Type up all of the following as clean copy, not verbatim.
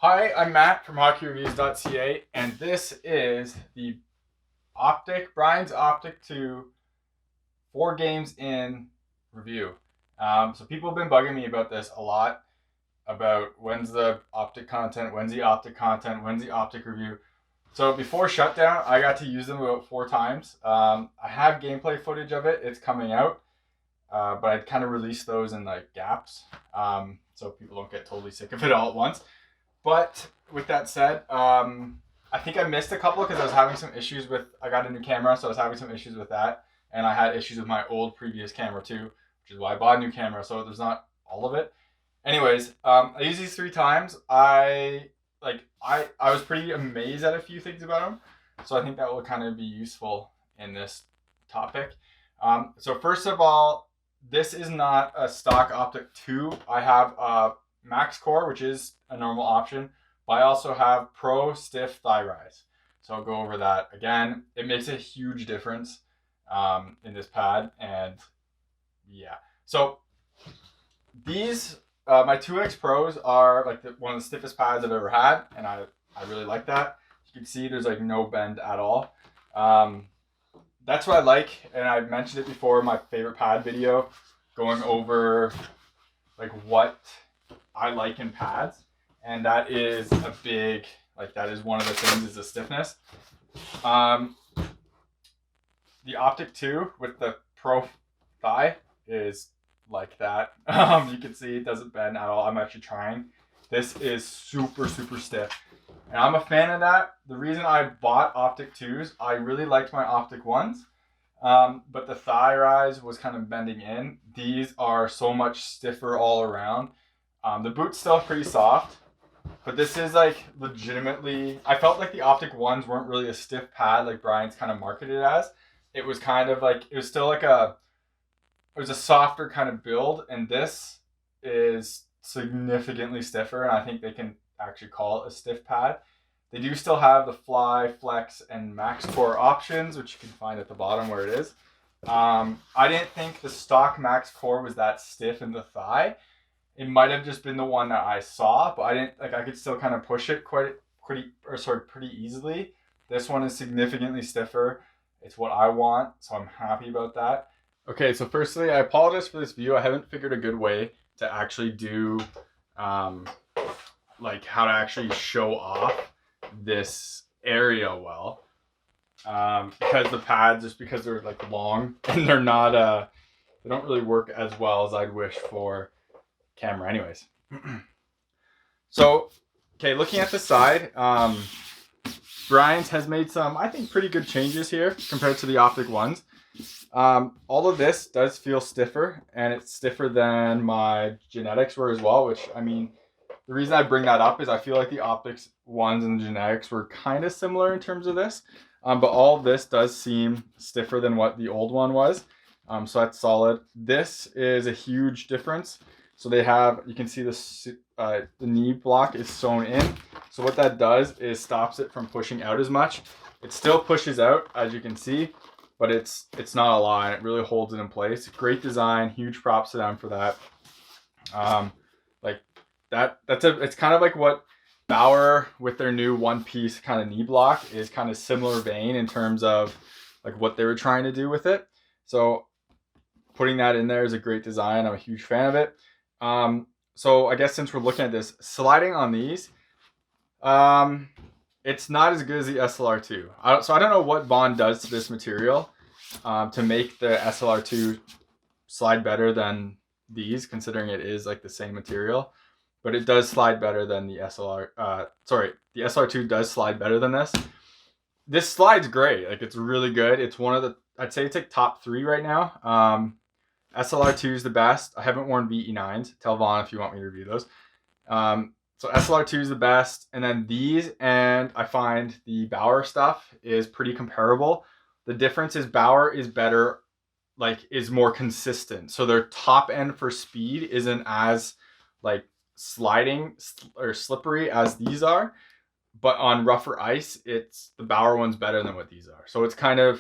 Hi, I'm Matt from HockeyReviews.ca, and this is the Brian's Optik to 4 games in review. So people have been bugging me about this a lot, about when's the Optik content, when's the Optik content, when's the Optik review. So before shutdown, I got to use them about 4 times. I have gameplay footage of it. It's coming out, but I'd kind of release those in like gaps, so people don't get totally sick of it all at once. But with that said, I think I missed a couple because I was having some issues with. I got a new camera, so I was having some issues with that, and I had issues with my old previous camera too, which is why I bought a new camera. So there's not all of it. Anyways, I used these 3 times. I was pretty amazed at a few things about them, so I think that will kind of be useful in this topic. So first of all, this is not a stock Optik 2. I have a Max Core, which is a normal option, but I also have Pro Stiff Thigh Rise. So I'll go over that again. It makes a huge difference in this pad, and yeah. So these, my 2X Pros are like one of the stiffest pads I've ever had, and I really like that. You can see there's like no bend at all. That's what I like, and I've mentioned it before in my favorite pad video, going over like what I like in pads, and that is a big, like that is one of the things, is the stiffness. The Optik 2 with the Pro Thigh is like that. You can see it doesn't bend at all. I'm actually trying. This is super stiff, and I'm a fan of that. The reason I bought Optik 2s, I really liked my Optik 1s, but the thigh rise was kind of bending in. These are so much stiffer all around. The boot's still pretty soft, but this is like legitimately, I felt like the Optik 1s weren't really a stiff pad like Brian's kind of marketed as. It was kind of like, it was still like it was a softer kind of build, and this is significantly stiffer, and I think they can actually call it a stiff pad. They do still have the Fly, Flex, and Max Core options, which you can find at the bottom where it is. I didn't think the stock Max Core was that stiff in the thigh. It might have just been the one that I saw, but I didn't, like, I could still kind of push it pretty easily. This one is significantly stiffer. It's what I want, so I'm happy about that. Okay, so firstly, I apologize for this view. I haven't figured a good way to actually do, like how to actually show off this area well. Because the pads, just because they're like long and they're not, they don't really work as well as I'd wish for camera anyways. So, okay, looking at the side, Brian's has made some, I think, pretty good changes here compared to the Optik 1s. All of this does feel stiffer, and it's stiffer than my genetics were as well, which, I mean, the reason I bring that up is I feel like the Optik 1s and the genetics were kind of similar in terms of this, but all of this does seem stiffer than what the old one was, so that's solid. This is a huge difference. So they have, you can see the knee block is sewn in. So what that does is stops it from pushing out as much. It still pushes out, as you can see, but it's not a lot. It really holds it in place. Great design. Huge props to them for that. Like it's kind of like what Bauer with their new one-piece kind of knee block is, kind of similar vein in terms of like what they were trying to do with it. So putting that in there is a great design. I'm a huge fan of it. So I guess since we're looking at this, sliding on these, it's not as good as the SLR2. So I don't know what Bond does to this material to make the SLR2 slide better than these, considering it is like the same material. But it does slide better than the SLR. The SLR2 does slide better than this. This slide's great. Like, it's really good. It's one of the, I'd say it's like top 3 right now. SLR2 is the best. I haven't worn VE9s. Tell Vaughn if you want me to review those. So SLR2 is the best. And then these, and I find the Bauer stuff is pretty comparable. The difference is Bauer is better, like is more consistent. So their top end for speed isn't as like sliding or slippery as these are. But on rougher ice, it's the Bauer one's better than what these are. So it's kind of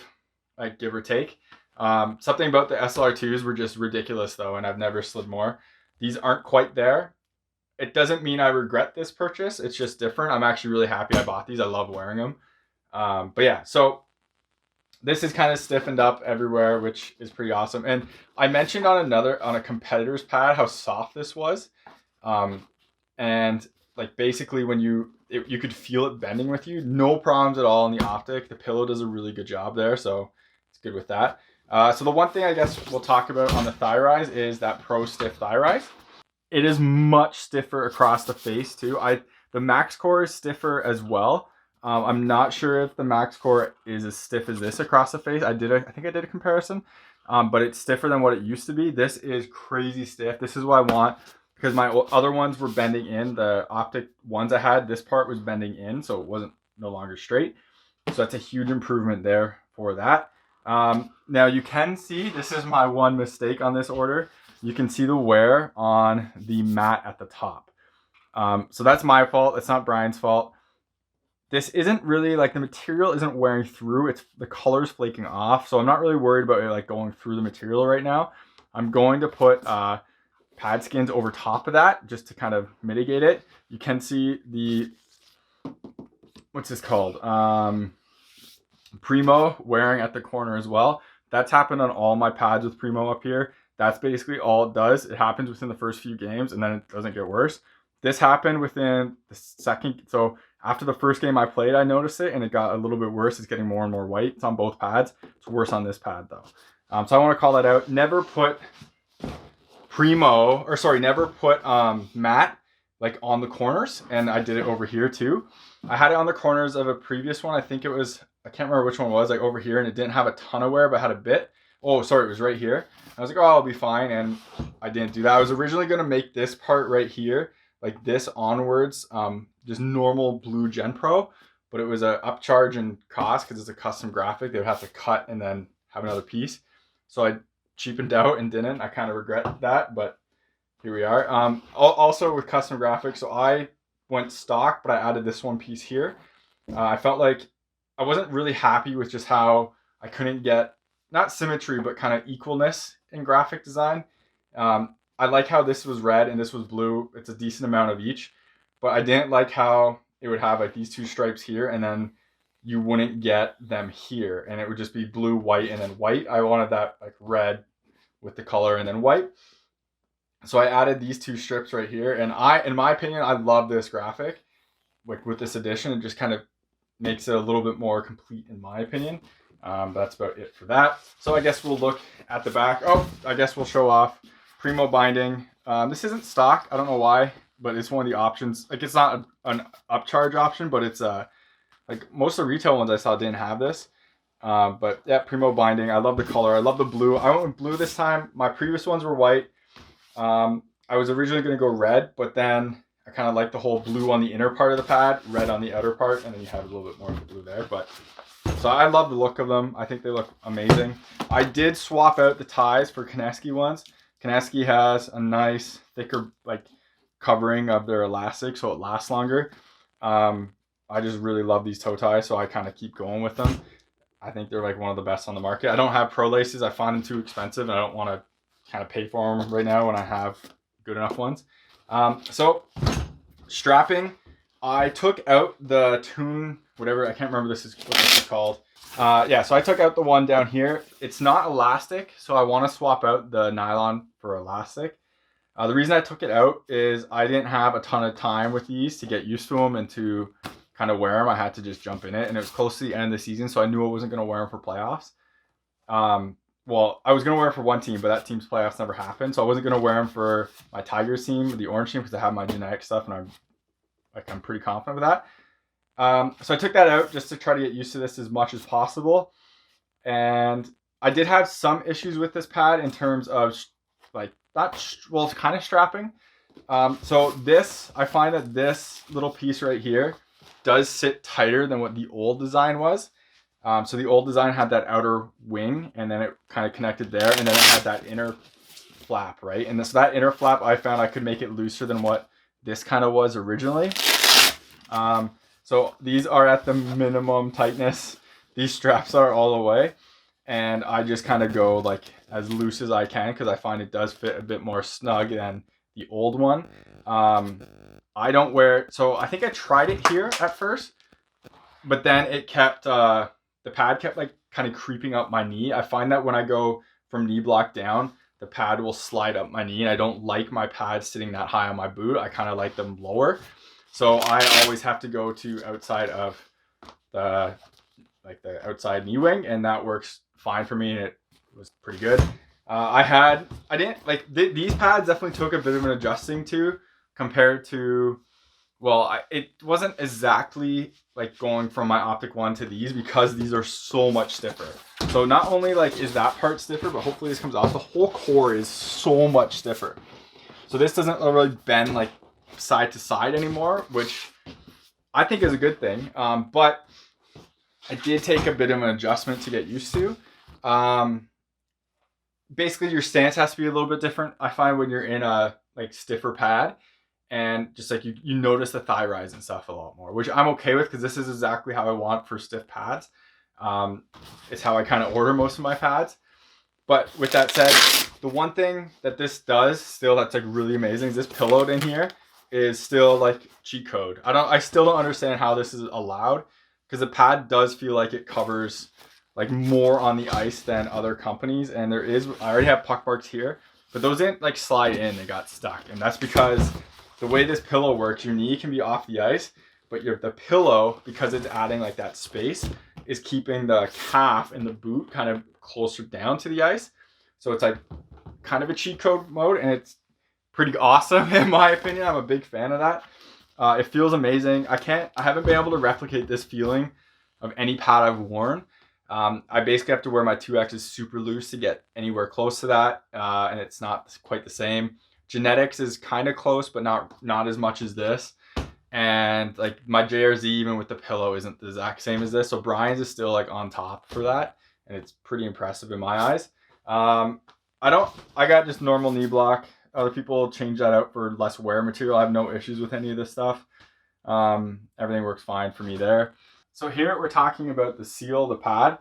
like give or take. Something about the SLR2s were just ridiculous though, and I've never slid more. These aren't quite there. it doesn't mean I regret this purchase. It's just different. I'm actually really happy I bought these. I love wearing them. But yeah, so this is kind of stiffened up everywhere, which is pretty awesome. And I mentioned on a competitor's pad how soft this was. And like basically when you could feel it bending with you. No problems at all in the Optik. The pillow does a really good job there, so it's good with that. So the one thing I guess we'll talk about on the thigh rise is that Pro Stiff thigh rise. It is much stiffer across the face too. The Max Core is stiffer as well. I'm not sure if the Max Core is as stiff as this across the face. I think I did a comparison, but it's stiffer than what it used to be. This is crazy stiff. This is what I want, because my other ones were bending in. The Optik ones I had, this part was bending in, so it wasn't no longer straight. So that's a huge improvement there for that. Now you can see, this is my one mistake on this order. You can see the wear on the mat at the top. So that's my fault. It's not Brian's fault. This isn't really, like, the material isn't wearing through. It's the color's flaking off. So I'm not really worried about it like going through the material right now. I'm going to put pad skins over top of that just to kind of mitigate it. You can see the, what's this called? Primo wearing at the corner as well. That's happened on all my pads with Primo up here. That's basically all it does. It happens within the first few games and then it doesn't get worse. This happened within the second, so after the first game I played, I noticed it and it got a little bit worse. It's getting more and more white. It's on both pads. It's worse on this pad though. So I want to call that out. Never put never put matte like on the corners, and I did it over here too. I had it on the corners of a previous one. I think it was, I can't remember which one it was, like over here, and it didn't have a ton of wear, but had a bit. Oh, sorry, it was right here. I was like, oh, I'll be fine, and I didn't do that. I was originally going to make this part right here, like this onwards, just normal blue Gen Pro, but it was a upcharge in cost because it's a custom graphic. They would have to cut and then have another piece. So I cheapened out and didn't. I kind of regret that, but here we are. Also with custom graphics, so I went stock, but I added this one piece here. I felt like I wasn't really happy with just how I couldn't get, not symmetry, but kind of equalness in graphic design. I like how this was red and this was blue. It's a decent amount of each, but I didn't like how it would have like these two stripes here and then you wouldn't get them here and it would just be blue, white, and then white. I wanted that like red with the color and then white. So I added these two strips right here, and in my opinion, I love this graphic. Like with this edition, it just kind of makes it a little bit more complete in my opinion. That's about it for that. So I guess we'll look at the back. Oh, I guess we'll show off Primo binding. This isn't stock. I don't know why, but it's one of the options. Like it's not an upcharge option, but it's like most of the retail ones I saw didn't have this. But yeah, Primo binding. I love the color. I love the blue. I went with blue this time. My previous ones were white. I was originally going to go red, but then I kind of like the whole blue on the inner part of the pad, red on the outer part, and then you have a little bit more of the blue there. But so I love the look of them. I think they look amazing. I did swap out the ties for Canadiens ones. Canadiens has a nice thicker like covering of their elastic, so it lasts longer. I just really love these toe ties, so I kind of keep going with them. I think they're like one of the best on the market. I don't have pro laces. I find them too expensive, and I don't want to kind of pay for them right now when I have good enough ones. So strapping, I took out the Tune, whatever, I can't remember what this is called. Yeah, so I took out the one down here. It's not elastic, so I want to swap out the nylon for elastic. The reason I took it out is I didn't have a ton of time with these to get used to them and to kind of wear them. I had to just jump in it, and it was close to the end of the season, so I knew I wasn't going to wear them for playoffs. Well, I was going to wear them for one team, but that team's playoffs never happened, so I wasn't going to wear them for my Tigers team, the orange team, because I have my genetic stuff, and I'm pretty confident with that. So I took that out just to try to get used to this as much as possible. And I did have some issues with this pad in terms of like, it's kind of strapping. So this, I find that this little piece right here does sit tighter than what the old design was. So the old design had that outer wing and then it kind of connected there, and then it had that inner flap, right? And so that inner flap, I found I could make it looser than what this kind of was originally. So these are at the minimum tightness. These straps are all the way. And I just kind of go like as loose as I can because I find it does fit a bit more snug than the old one. I don't wear, so I think I tried it here at first, but then it kept, the pad kept like kind of creeping up my knee. I find that when I go from knee block down, the pad will slide up my knee, and I don't like my pads sitting that high on my boot. I kind of like them lower. So I always have to go to outside of the outside knee wing, and that works fine for me, and it was pretty good. These pads definitely took a bit of an adjusting to compared to, well, it wasn't exactly like going from my Optik 1 to these, because these are so much stiffer. So not only like is that part stiffer, but hopefully this comes off, the whole core is so much stiffer. So this doesn't really bend like side to side anymore, which I think is a good thing. But I did take a bit of an adjustment to get used to. Basically your stance has to be a little bit different. I find when you're in a like stiffer pad, and just like you notice the thigh rise and stuff a lot more, which I'm okay with, because this is exactly how I want for stiff pads. It's how I kind of order most of my pads. But with that said, the one thing that this does still that's like really amazing is this pillow in here is still like cheat code. I still don't understand how this is allowed, because the pad does feel like it covers like more on the ice than other companies. And I already have puck marks here, but those didn't like slide in, they got stuck. And that's because the way this pillow works, your knee can be off the ice, but the pillow, because it's adding like that space, is keeping the calf and the boot kind of closer down to the ice. So it's like kind of a cheat code mode, and it's pretty awesome in my opinion. I'm a big fan of that. It feels amazing. I haven't been able to replicate this feeling of any pad I've worn. I basically have to wear my 2X's super loose to get anywhere close to that, and it's not quite the same. Genetics is kind of close, but not as much as this. And like my JRZ, even with the pillow, isn't the exact same as this. So Brian's is still like on top for that, and it's pretty impressive in my eyes. I got just normal knee block. Other people change that out for less wear material. I have no issues with any of this stuff. Everything works fine for me there. So here we're talking about the seal, the pad.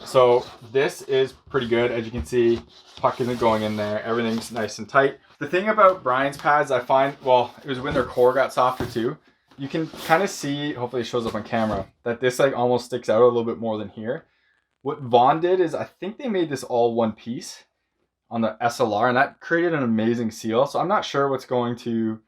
So this is pretty good. As you can see, puck isn't going in there. Everything's nice and tight. The thing about Brian's pads, I find, well, it was when their core got softer too. You can kind of see, hopefully it shows up on camera, that this like almost sticks out a little bit more than here. What Vaughn did is, I think they made this all one piece on the SLR, and that created an amazing seal. So I'm not sure what's going to,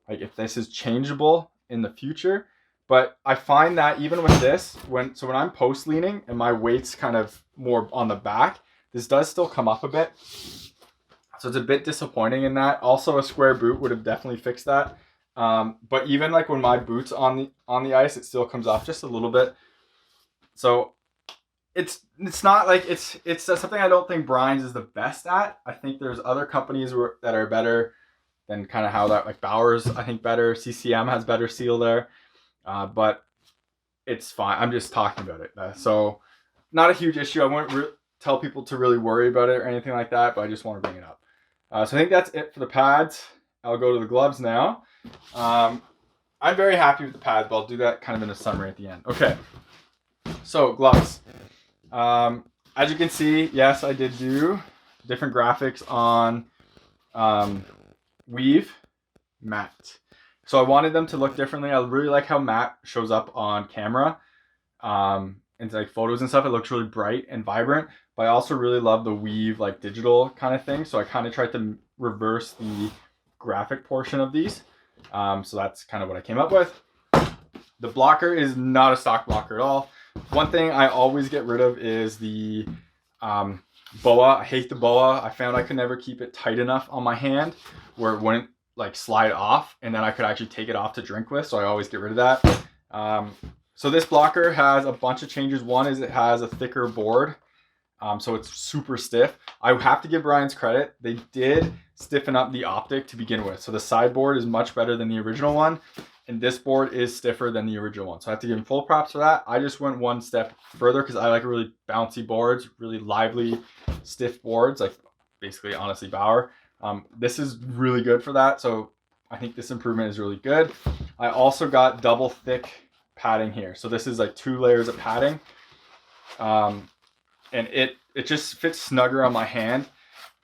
like, if this is changeable in the future. But I find that even with this, when I'm post leaning and my weight's kind of more on the back, this does still come up a bit. So it's a bit disappointing in that. Also, a square boot would have definitely fixed that. But even like when my boot's on the ice, it still comes off just a little bit. So it's not like it's something I don't think Brian's is the best at. I think there's other companies that are better than kind of how that, like Bauer's, I think better. CCM has better seal there. But it's fine. I'm just talking about it. So not a huge issue. I wouldn't tell people to really worry about it or anything like that, but I just want to bring it up. So I think that's it for the pads. I'll go to the gloves now. I'm very happy with the pads, but I'll do that kind of in a summary at the end. Okay. So gloves. As you can see, yes, I did do different graphics on weave, matte. So I wanted them to look differently. I really like how matte shows up on camera. And like photos and stuff, it looks really bright and vibrant. But I also really love the weave, like digital kind of thing. So I kind of tried to reverse the graphic portion of these. So that's kind of what I came up with. The blocker is not a stock blocker at all. One thing I always get rid of is the boa. I hate the boa. I found I could never keep it tight enough on my hand where it wouldn't like slide off, and then I could actually take it off to drink with. So I always get rid of that. So this blocker has a bunch of changes. One is it has a thicker board. So it's super stiff. I have to give Brian's credit. They did stiffen up the Optik to begin with. So the sideboard is much better than the original one. And this board is stiffer than the original one. So I have to give him full props for that. I just went one step further because I like really bouncy boards, really lively, stiff boards, like basically, honestly, Bauer. This is really good for that. So I think this improvement is really good. I also got double thick padding here. So this is like 2 layers of padding. And it just fits snugger on my hand.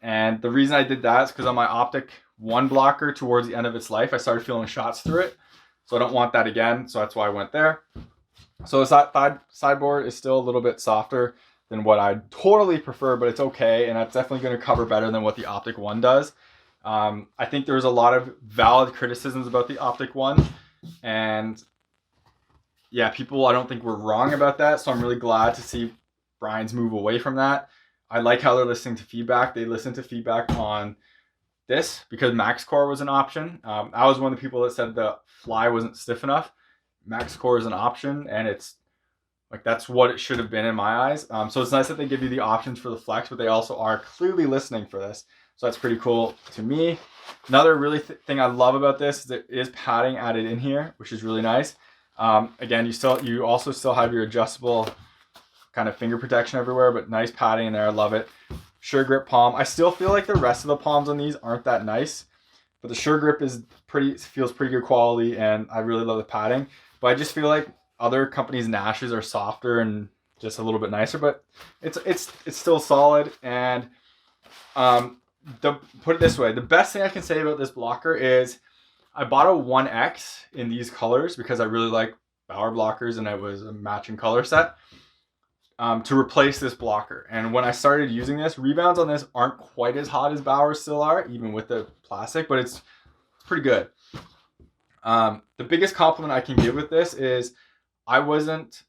And the reason I did that is because on my Optik one blocker towards the end of its life, I started feeling shots through it. So I don't want that again. So that's why I went there. So the sideboard is still a little bit softer than what I totally prefer, but it's okay. And that's definitely going to cover better than what the Optik One does. I think there's a lot of valid criticisms about the Optik One. And yeah, people, I don't think were wrong about that. So I'm really glad to see Brian's move away from that. I like how they're listening to feedback. They listen to feedback on this because max core was an option. I was one of the people that said the fly wasn't stiff enough. Max core is an option, and it's like that's what it should have been in my eyes. So it's nice that they give you the options for the flex, but they also are clearly listening for this. So that's pretty cool to me. Another really thing I love about this is there is padding added in here, which is really nice. Again, you also still have your adjustable kind of finger protection everywhere, but nice padding in there. I love it. Sure grip palm. I still feel like the rest of the palms on these aren't that nice, but the Sure grip feels pretty good quality, and I really love the padding. But I just feel like other companies' Nashes are softer and just a little bit nicer, but it's still solid. And put it this way, the best thing I can say about this blocker is I bought a 1X in these colors because I really like Bauer blockers, and it was a matching color set. To replace this blocker. And when I started using this, rebounds on this aren't quite as hot as Bauer still are, even with the plastic, but it's pretty good. The biggest compliment I can give with this is I wasn't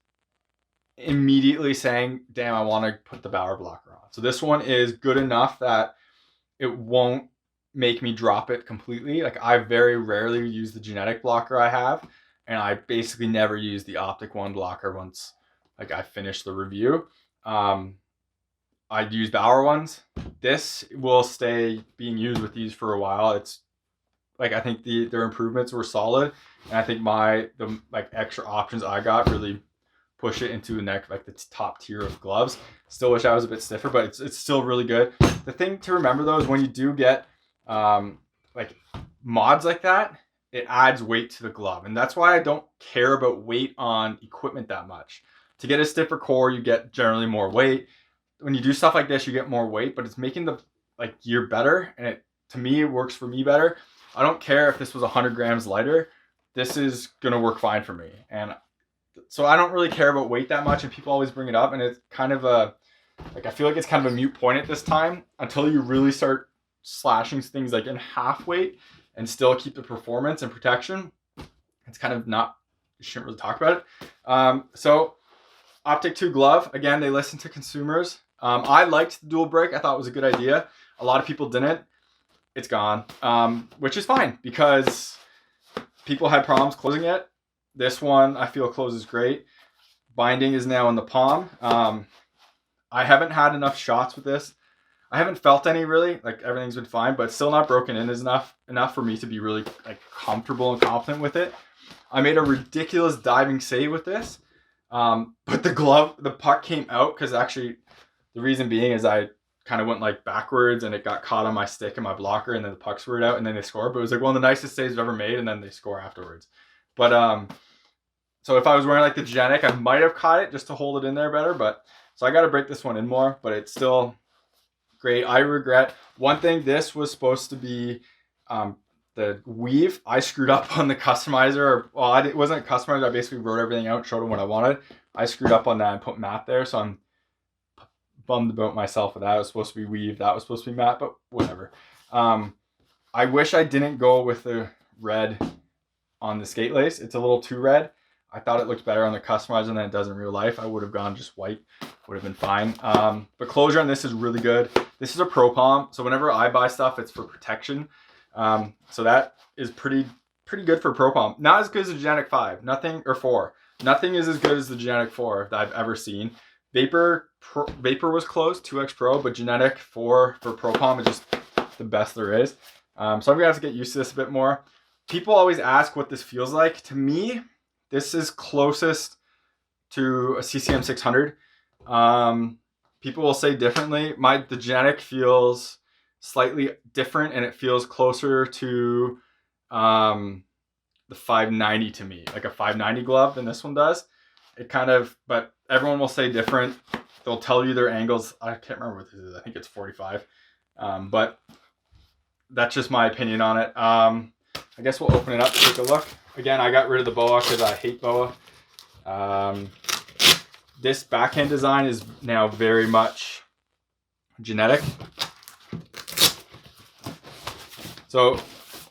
immediately saying, damn, I want to put the Bauer blocker on. So this one is good enough that it won't make me drop it completely. Like I very rarely use the genetic blocker I have, and I basically never use the Optik One blocker once like I finished the review. I'd use Bauer ones. This will stay being used with these for a while. It's like I think their improvements were solid, and I think the extra options I got really push it into the top tier of gloves. Still wish I was a bit stiffer, but it's still really good. The thing to remember though is when you do get like mods like that, it adds weight to the glove, and that's why I don't care about weight on equipment that much. To get a stiffer core, you get generally more weight. When you do stuff like this, you get more weight, but it's making the gear better, and to me, it works for me better. I don't care if this was 100 grams lighter. This is gonna work fine for me, and so I don't really care about weight that much. And people always bring it up, and it's kind of I feel like it's kind of a moot point at this time until you really start slashing things like in half weight and still keep the performance and protection. It's kind of not. You shouldn't really talk about it. So. Optik 2 glove, again, they listen to consumers. I liked the dual brake. I thought it was a good idea. A lot of people didn't. It's gone, which is fine because people had problems closing it. This one I feel closes great. Binding is now in the palm. I haven't had enough shots with this. I haven't felt any really, like everything's been fine, but still not broken in is enough for me to be really comfortable and confident with it. I made a ridiculous diving save with this. But the puck came out because actually the reason being is I kind of went backwards and it got caught on my stick and my blocker, and then the puck squirted out and then they scored. But it was one of the nicest saves I've ever made, and then they score afterwards. But so if I was wearing the Genetic, I might have caught it just to hold it in there better. But so I got to break this one in more, but it's still great. I regret one thing. This was supposed to be the weave. I screwed up on the customizer. Well, it wasn't a customizer. I basically wrote everything out, showed them what I wanted. I screwed up on that and put matte there, so I'm bummed about myself with that. It was supposed to be weave. That was supposed to be matte, but whatever. I wish I didn't go with the red on the skate lace. It's a little too red. I thought it looked better on the customizer than it does in real life. I would have gone just white. Would have been fine. But closure on this is really good. This is a Pro Palm, so whenever I buy stuff, it's for protection. So that is pretty good for Pro Palm. Not as good as the Genetic 5, or 4. Nothing is as good as the Genetic 4 that I've ever seen. Vapor was close, 2X Pro, but Genetic 4 for Pro Palm is just the best there is. So I'm gonna have to get used to this a bit more. People always ask what this feels like. To me, this is closest to a CCM 600. People will say differently. The Genetic feels slightly different, and it feels closer to the 590 to me, like a 590 glove than this one does. But everyone will say different. They'll tell you their angles. I can't remember what this is. I think it's 45. But that's just my opinion on it. I guess we'll open it up, take a look. Again, I got rid of the boa because I hate boa. This backhand design is now very much genetic. So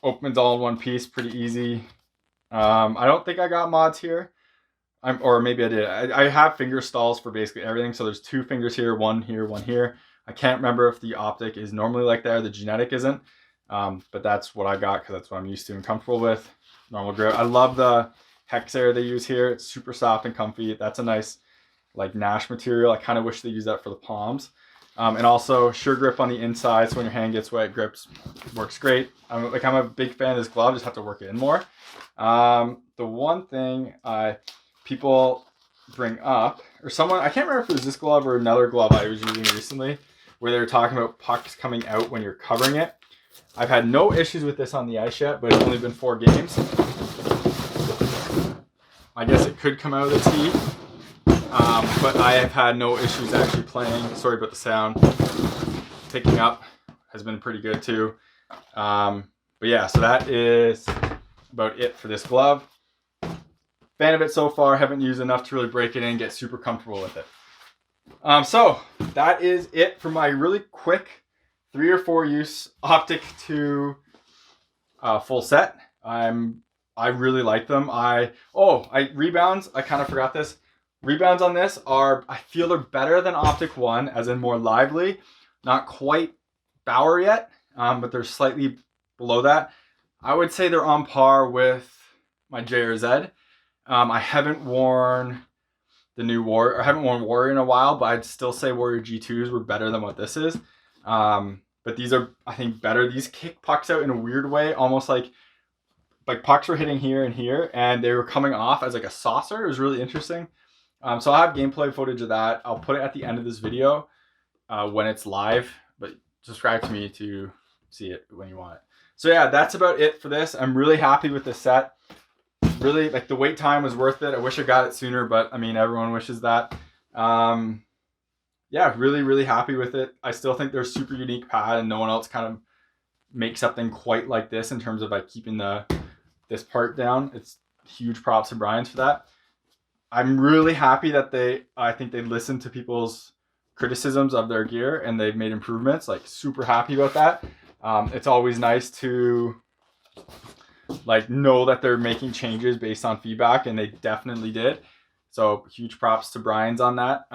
opens all in one piece, pretty easy. I don't think I got mods here. Or maybe I did. I have finger stalls for basically everything. So there's 2 fingers here, one here, one here. I can't remember if the Optik is normally like that or the genetic isn't. But that's what I got because that's what I'm used to and comfortable with. Normal grip. I love the hex area they use here. It's super soft and comfy. That's a nice like Nash material. I kind of wish they used that for the palms. And also sure grip on the inside, so when your hand gets wet, grips. Works great. I'm a big fan of this glove. Just have to work it in more. The one thing people bring up, or someone, I can't remember if it was this glove or another glove I was using recently, where they were talking about pucks coming out when you're covering it. I've had no issues with this on the ice yet, but it's only been 4 games. I guess it could come out of the tee, but I have had no issues actually playing. Sorry about the sound. Picking up has been pretty good too. But yeah, so that is about it for this glove. Fan of it so far. Haven't used enough to really break it in, get super comfortable with it. So that is it for my really quick 3 or 4 use Optik 2 full set. I really like them. Rebounds. I kind of forgot this. Rebounds on this I feel they're better than Optik 1, as in more lively. Not quite Bauer yet, but they're slightly below that. I would say they're on par with my JRZ. I haven't worn the new Warrior. I haven't worn Warrior in a while, but I'd still say Warrior G2s were better than what this is. But these are, I think, better. These kick pucks out in a weird way, almost like pucks were hitting here and here, and they were coming off as like a saucer. It was really interesting. So I'll have gameplay footage of that. I'll put it at the end of this video when it's live, but subscribe to me to see it when you want it. So yeah, that's about it for this. I'm really happy with this set. Really, like, the wait time was worth it. I wish I got it sooner, but I mean, everyone wishes that. Yeah, really, really happy with it. I still think they're a super unique pad, and no one else kind of makes something quite like this in terms of like keeping this part down. It's huge props to Brian's for that. I'm really happy that I think they listened to people's criticisms of their gear and they've made improvements. Like, super happy about that. It's always nice to like know that they're making changes based on feedback, and they definitely did. So huge props to Brian's on that.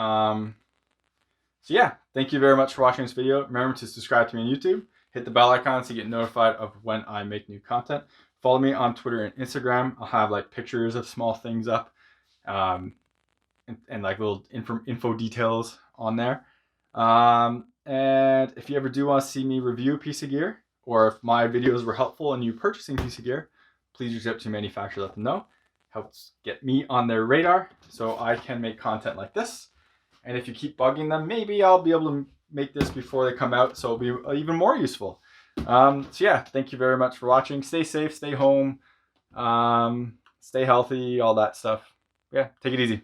So yeah, thank you very much for watching this video. Remember to subscribe to me on YouTube. Hit the bell icon so you get notified of when I make new content. Follow me on Twitter and Instagram. I'll have like pictures of small things up, and like little info details on there. And if you ever do want to see me review a piece of gear, or if my videos were helpful in you purchasing a piece of gear, please reach out to manufacturer, let them know. Helps get me on their radar so I can make content like this. And if you keep bugging them, maybe I'll be able to make this before they come out, so it'll be even more useful. So yeah, thank you very much for watching. Stay safe, stay home, stay healthy, all that stuff. Yeah, take it easy.